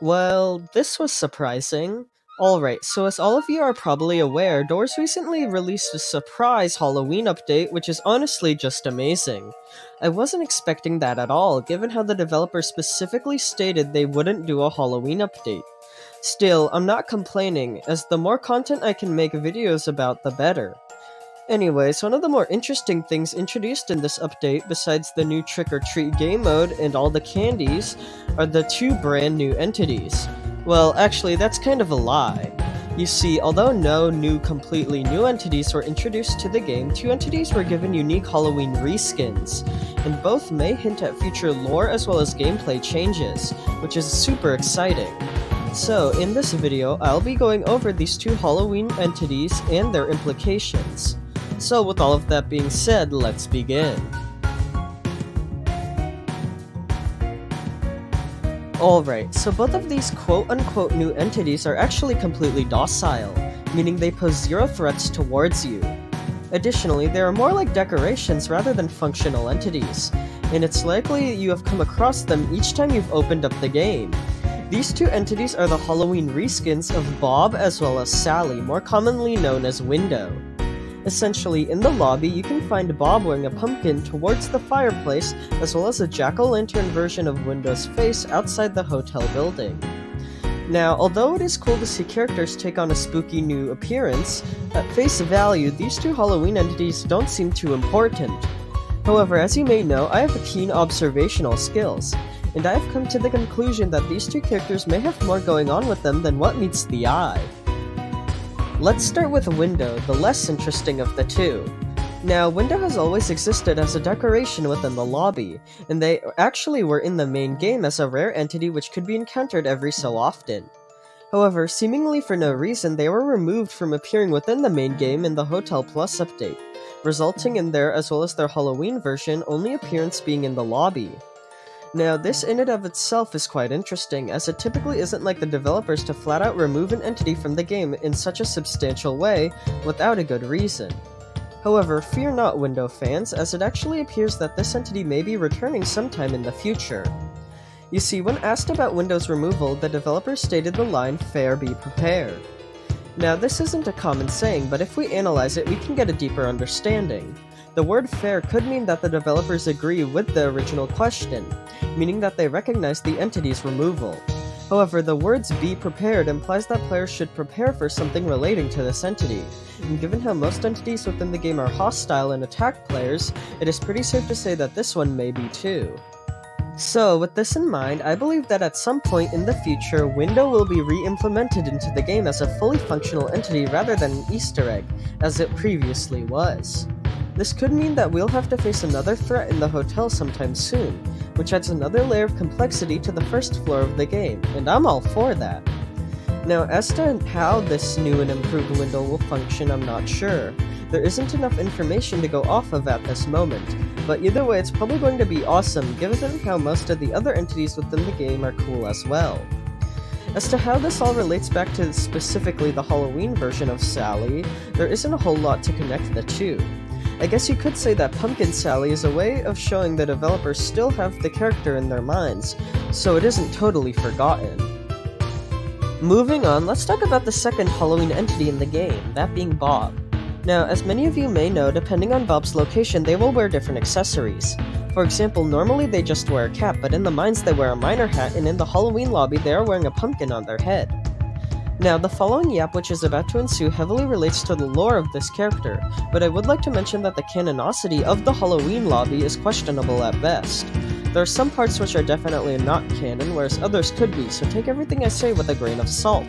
Well, this was surprising. Alright, so as all of you are probably aware, Doors recently released a surprise Halloween update, which is honestly just amazing. I wasn't expecting that at all, given how the developer specifically stated they wouldn't do a Halloween update. Still, I'm not complaining, as the more content I can make videos about, the better. Anyways, one of the more interesting things introduced in this update, besides the new Trick or Treat game mode and all the candies, are the two brand new entities. Well, actually, that's kind of a lie. You see, although no completely new entities were introduced to the game, two entities were given unique Halloween reskins, and both may hint at future lore as well as gameplay changes, which is super exciting. So, in this video, I'll be going over these two Halloween entities and their implications. So with all of that being said, let's begin. Alright, so both of these quote-unquote new entities are actually completely docile, meaning they pose zero threats towards you. Additionally, they are more like decorations rather than functional entities, and it's likely you have come across them each time you've opened up the game. These two entities are the Halloween reskins of Bob as well as Sally, more commonly known as Window. Essentially, in the lobby, you can find Bob wearing a pumpkin towards the fireplace, as well as a jack-o'-lantern version of Window's face outside the hotel building. Now, although it is cool to see characters take on a spooky new appearance, at face value, these two Halloween entities don't seem too important. However, as you may know, I have keen observational skills, and I have come to the conclusion that these two characters may have more going on with them than what meets the eye. Let's start with Window, the less interesting of the two. Now, Window has always existed as a decoration within the lobby, and they actually were in the main game as a rare entity which could be encountered every so often. However, seemingly for no reason, they were removed from appearing within the main game in the Hotel Plus update, resulting in their, as well as their Halloween version, only appearance being in the lobby. Now, this in and of itself is quite interesting, as it typically isn't like the developers to flat out remove an entity from the game in such a substantial way without a good reason. However, fear not, Window fans, as it actually appears that this entity may be returning sometime in the future. You see, when asked about Window's removal, the developer stated the line, "Fair be prepared." Now, this isn't a common saying, but if we analyze it, we can get a deeper understanding. The word fair could mean that the developers agree with the original question, meaning that they recognize the entity's removal. However, the words "be prepared" implies that players should prepare for something relating to this entity, and given how most entities within the game are hostile and attack players, it is pretty safe to say that this one may be too. So, with this in mind, I believe that at some point in the future, Window will be re-implemented into the game as a fully functional entity rather than an Easter egg, as it previously was. This could mean that we'll have to face another threat in the hotel sometime soon, which adds another layer of complexity to the first floor of the game, and I'm all for that. Now, as to how this new and improved Window will function, I'm not sure. There isn't enough information to go off of at this moment, but either way it's probably going to be awesome given how most of the other entities within the game are cool as well. As to how this all relates back to specifically the Halloween version of Sally, there isn't a whole lot to connect the two. I guess you could say that Pumpkin Sally is a way of showing the developers still have the character in their minds, so it isn't totally forgotten. Moving on, let's talk about the second Halloween entity in the game, that being Bob. Now, as many of you may know, depending on Bob's location, they will wear different accessories. For example, normally they just wear a cap, but in the mines they wear a miner hat, and in the Halloween lobby they are wearing a pumpkin on their head. Now, the following yap which is about to ensue heavily relates to the lore of this character, but I would like to mention that the canonicity of the Halloween lobby is questionable at best. There are some parts which are definitely not canon, whereas others could be, so take everything I say with a grain of salt.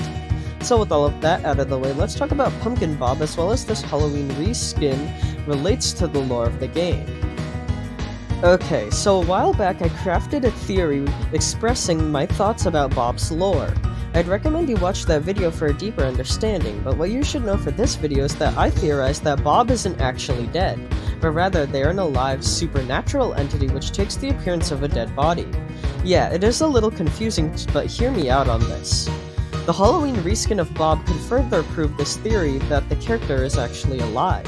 So with all of that out of the way, let's talk about Pumpkin Bob as well as this Halloween reskin relates to the lore of the game. Okay, so a while back I crafted a theory expressing my thoughts about Bob's lore. I'd recommend you watch that video for a deeper understanding, but what you should know for this video is that I theorized that Bob isn't actually dead, but rather they are an alive, supernatural entity which takes the appearance of a dead body. Yeah, it is a little confusing, but hear me out on this. The Halloween reskin of Bob could further prove this theory that the character is actually alive.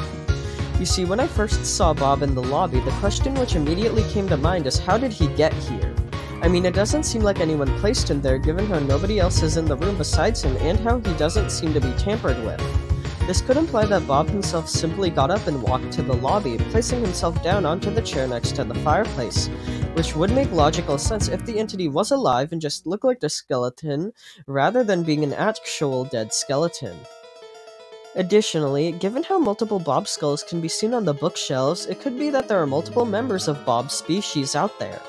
You see, when I first saw Bob in the lobby, the question which immediately came to mind is how did he get here? I mean, it doesn't seem like anyone placed him there given how nobody else is in the room besides him and how he doesn't seem to be tampered with. This could imply that Bob himself simply got up and walked to the lobby, placing himself down onto the chair next to the fireplace, which would make logical sense if the entity was alive and just looked like a skeleton rather than being an actual dead skeleton. Additionally, given how multiple Bob skulls can be seen on the bookshelves, it could be that there are multiple members of Bob's species out there.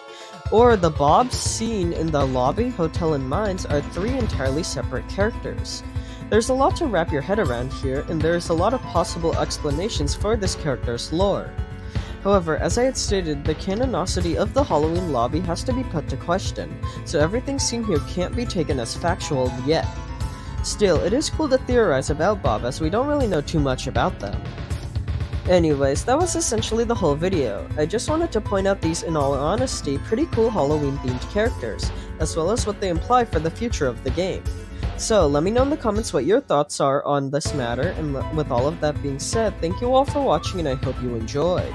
Or the Bobs seen in the lobby, hotel, and mines are 3 entirely separate characters. There's a lot to wrap your head around here, and there's a lot of possible explanations for this character's lore. However, as I had stated, the canonicity of the Halloween lobby has to be put to question, so everything seen here can't be taken as factual yet. Still, it is cool to theorize about Bob as we don't really know too much about them. Anyways, that was essentially the whole video. I just wanted to point out these, in all honesty, pretty cool Halloween-themed characters, as well as what they imply for the future of the game. So, let me know in the comments what your thoughts are on this matter, and with all of that being said, thank you all for watching and I hope you enjoyed.